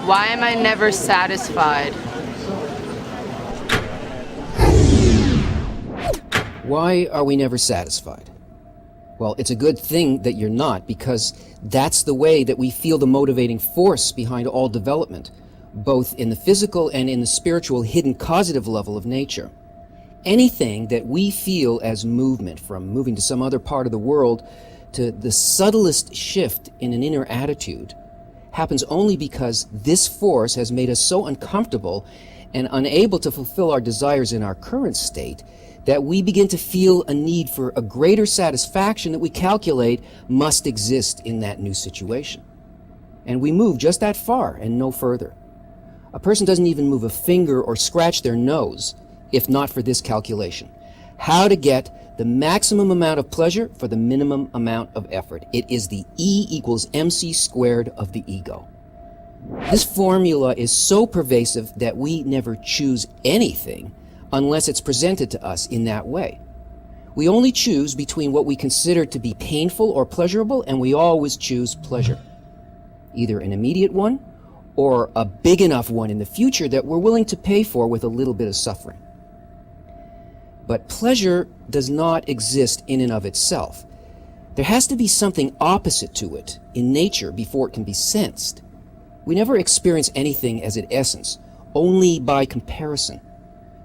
Why am I never satisfied? Why are we never satisfied? Well, it's a good thing that you're not, because that's the way that we feel the motivating force behind all development, both in the physical and in the spiritual hidden causative level of nature. Anything that we feel as movement, from moving to some other part of the world to the subtlest shift in an inner attitude, happens only because this force has made us so uncomfortable and unable to fulfill our desires in our current state that we begin to feel a need for a greater satisfaction that we calculate must exist in that new situation. And we move just that far and no further. A person doesn't even move a finger or scratch their nose if not for this calculation. How to get the maximum amount of pleasure for the minimum amount of effort. It is the E equals MC squared of the ego. This formula is so pervasive that we never choose anything unless it's presented to us in that way. We only choose between what we consider to be painful or pleasurable, and we always choose pleasure. Either an immediate one or a big enough one in the future that we're willing to pay for with a little bit of suffering. But pleasure does not exist in and of itself. There has to be something opposite to it in nature before it can be sensed. We never experience anything as its essence, only by comparison.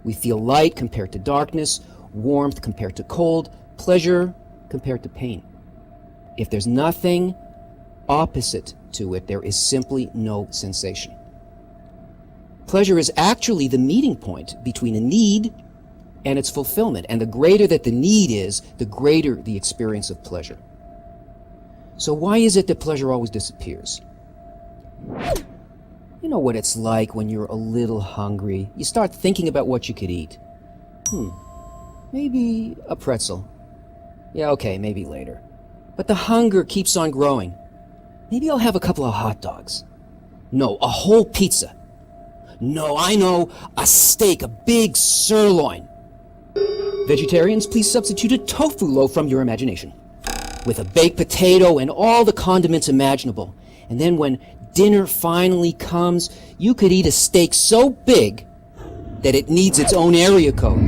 We feel light compared to darkness, warmth compared to cold, pleasure compared to pain. If there's nothing opposite to it, there is simply no sensation. Pleasure is actually the meeting point between a need and its fulfillment, and the greater that the need is, the greater the experience of pleasure. So why is it that pleasure always disappears? You know what it's like when you're a little hungry. You start thinking about what you could eat. Maybe a pretzel. Yeah, okay, maybe later. But the hunger keeps on growing. Maybe I'll have a couple of hot dogs. No, a whole pizza. No, I know, a steak, a big sirloin. Vegetarians, please substitute a tofu loaf from your imagination, with a baked potato and all the condiments imaginable. And then when dinner finally comes, you could eat a steak so big that it needs its own area code.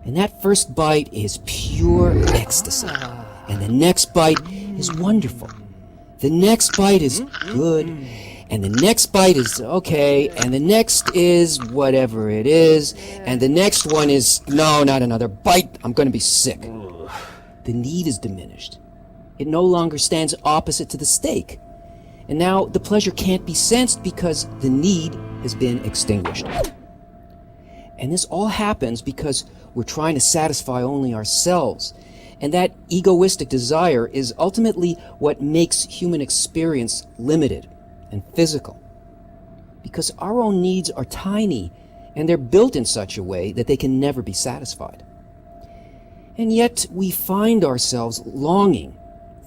And that first bite is pure ecstasy. And the next bite is wonderful. The next bite is good. And the next bite is okay. And the next is whatever it is. And the next one is, no, not another bite. I'm going to be sick. The need is diminished. It no longer stands opposite to the steak. And now the pleasure can't be sensed because the need has been extinguished. And this all happens because we're trying to satisfy only ourselves. And that egoistic desire is ultimately what makes human experience limited and physical. Because our own needs are tiny, and they're built in such a way that they can never be satisfied. And yet we find ourselves longing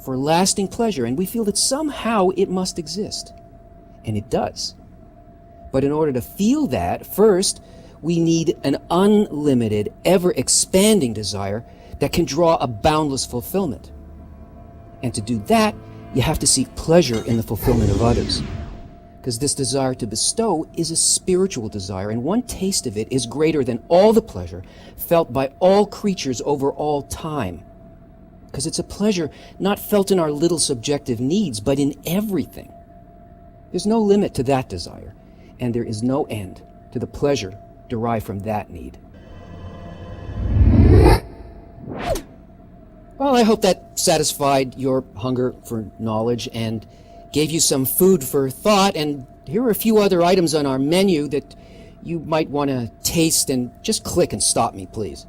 for lasting pleasure, and we feel that somehow it must exist. And it does. But in order to feel that, first, we need an unlimited, ever-expanding desire that can draw a boundless fulfillment. And to do that, you have to seek pleasure in the fulfillment of others. Because this desire to bestow is a spiritual desire, and one taste of it is greater than all the pleasure felt by all creatures over all time. Because it's a pleasure not felt in our little subjective needs, but in everything. There's no limit to that desire, and there is no end to the pleasure derived from that need. Well, I hope that satisfied your hunger for knowledge and gave you some food for thought, and here are a few other items on our menu that you might want to taste, and just click and stop me, please.